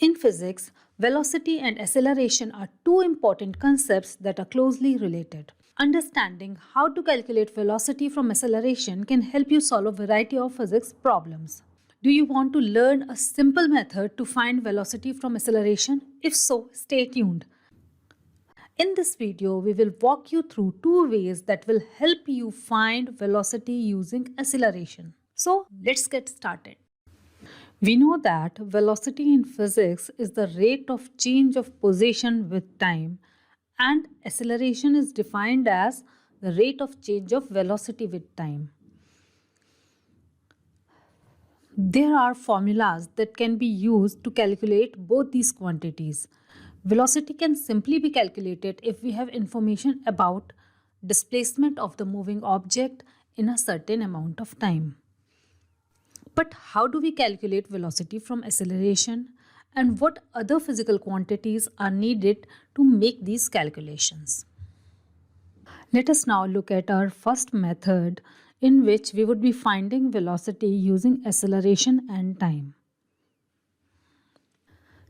In physics, velocity and acceleration are two important concepts that are closely related. Understanding how to calculate velocity from acceleration can help you solve a variety of physics problems. Do you want to learn a simple method to find velocity from acceleration? If so, stay tuned. In this video, we will walk you through two ways that will help you find velocity using acceleration. So, let's get started. We know that velocity in physics is the rate of change of position with time, and acceleration is defined as the rate of change of velocity with time. There are formulas that can be used to calculate both these quantities. Velocity can simply be calculated if we have information about displacement of the moving object in a certain amount of time. But how do we calculate velocity from acceleration, and what other physical quantities are needed to make these calculations? Let us now look at our first method in which we would be finding velocity using acceleration and time.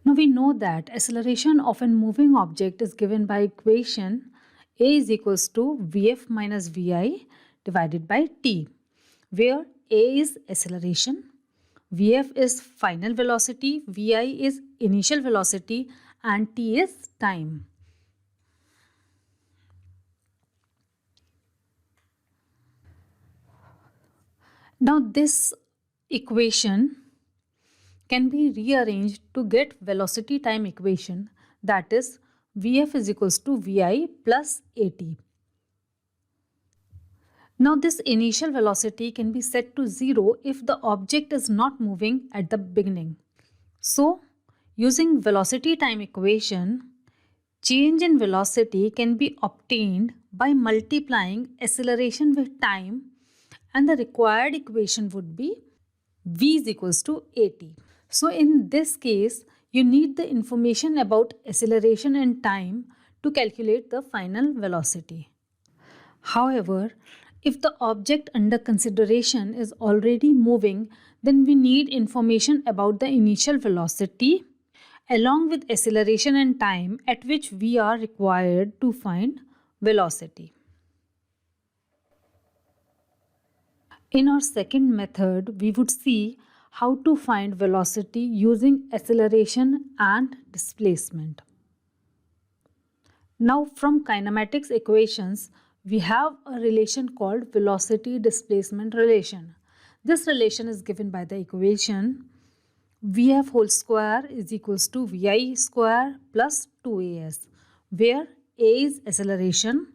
Now we know that acceleration of a moving object is given by equation A is equals to Vf minus Vi divided by t, where A is acceleration, Vf is final velocity, Vi is initial velocity, and t is time. Now this equation can be rearranged to get velocity time equation, that is Vf is equals to Vi plus At. Now this initial velocity can be set to 0 if the object is not moving at the beginning. So using velocity time equation, change in velocity can be obtained by multiplying acceleration with time, and the required equation would be V is equals to At. So in this case, you need the information about acceleration and time to calculate the final velocity. However, if the object under consideration is already moving, then we need information about the initial velocity along with acceleration and time at which we are required to find velocity. In our second method, we would see how to find velocity using acceleration and displacement. Now from kinematics equations, we have a relation called velocity displacement relation. This relation is given by the equation Vf whole square is equals to Vi square plus 2As, where A is acceleration,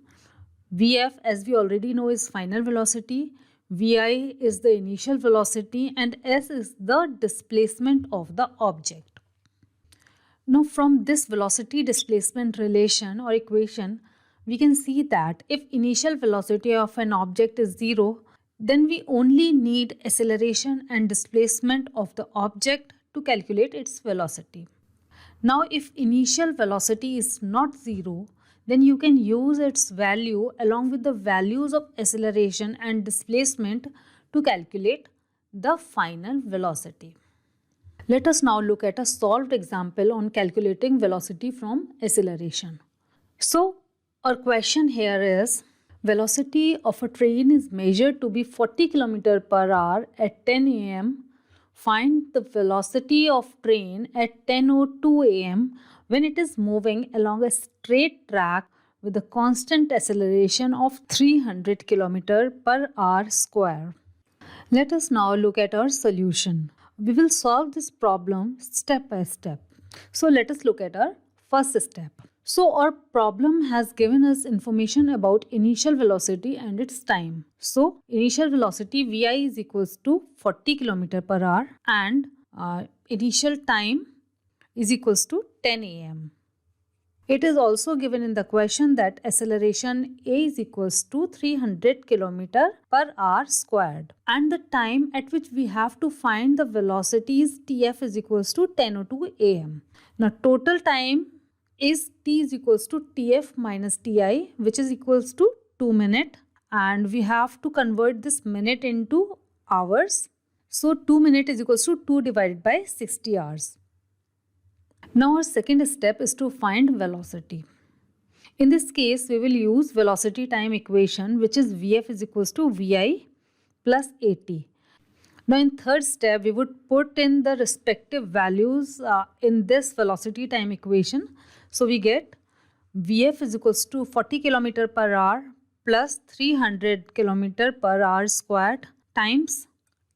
Vf as we already know is final velocity, Vi is the initial velocity, and S is the displacement of the object. Now from this velocity displacement relation or equation, we can see that if initial velocity of an object is 0, then we only need acceleration and displacement of the object to calculate its velocity. Now if initial velocity is not 0, then you can use its value along with the values of acceleration and displacement to calculate the final velocity. Let us now look at a solved example on calculating velocity from acceleration. So our question here is, velocity of a train is measured to be 40 km per hour at 10 am. Find the velocity of train at 10:02 am when it is moving along a straight track with a constant acceleration of 300 km per hour square. Let us now look at our solution. We will solve this problem step by step. So let us look at our first step. So our problem has given us information about initial velocity and its time. So initial velocity Vi is equals to 40 km per hour and initial time is equals to 10 am. It is also given in the question that acceleration A is equals to 300 km per hour squared, and the time at which we have to find the velocity is Tf is equals to 10:02 am. Now total time is T is equals to Tf minus Ti, which is equals to 2 minutes, and we have to convert this minute into hours. So 2 minutes is equals to 2 divided by 60 hours. Now our second step is to find velocity. In this case, we will use velocity time equation, which is Vf is equals to Vi plus At. Now in third step, we would put in the respective values in this velocity time equation. So we get Vf is equals to 40 km per hour plus 300 km per hour squared times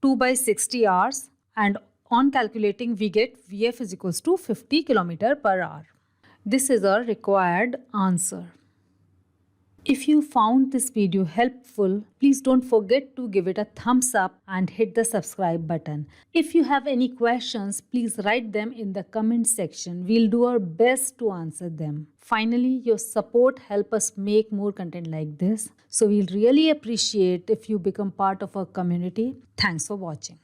2 by 60 hours, and on calculating we get Vf is equals to 50 km per hour. This is our required answer. If you found this video helpful, please don't forget to give it a thumbs up and hit the subscribe button. If you have any questions, please write them in the comment section. We'll do our best to answer them. Finally, your support helps us make more content like this. So we'll really appreciate if you become part of our community. Thanks for watching.